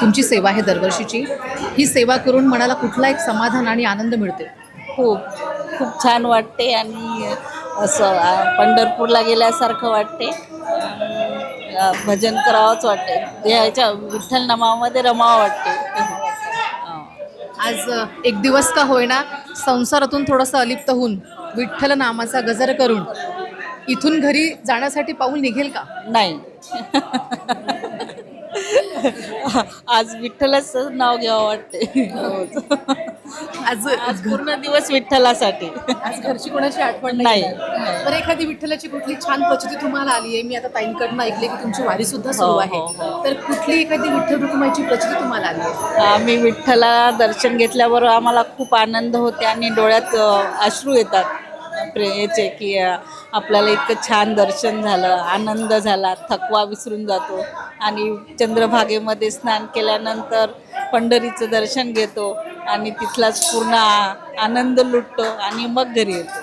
तुमची सेवा आहे दरवर्षीची. ही सेवा करून मनाला कुठला एक समाधान आणि आनंद मिळते? खूप खूप छान वाटते आणि असं पंढरपूरला गेल्यासारखं वाटते. भजन करावंच वाटते, ह्याच्या विठ्ठल नामामध्ये रमावं वाटते. आज एक दिवस का होईना संसारातून थोडंसं अलिप्त होऊन विठ्ठल नामाचा गजर करून इथून घरी जाण्यासाठी पाऊल निघेल का? नाही. आज विठ्ठलाच नाव घ्यावं वाटते रोज. आज आज पूर्ण दिवस विठ्ठलासाठी. आज घरची कोणाची आठवण नाही. नाही. तर एखादी विठ्ठलाची कुठली छान प्रचिती तुम्हाला आली आहे? मी आता ताईंकडनं ऐकले की तुमची वारी सुद्धा सुरू हो, आहे. हो, हो. तर कुठली एखादी विठ्ठल रुक्माईची प्रचिती तुम्हाला आली आहे? आम्ही विठ्ठला दर्शन घेतल्यावर आम्हाला खूप आनंद होते आणि डोळ्यात अश्रू येतात याचे की आपल्याला इतकं छान दर्शन झालं, आनंद झाला, थकवा विसरून जातो आणि चंद्रभागेमध्ये स्नान केल्यानंतर पंढरीचं दर्शन घेतो आणि तिथलाच पूर्ण आनंद लुटतो आणि मग घरी येतो.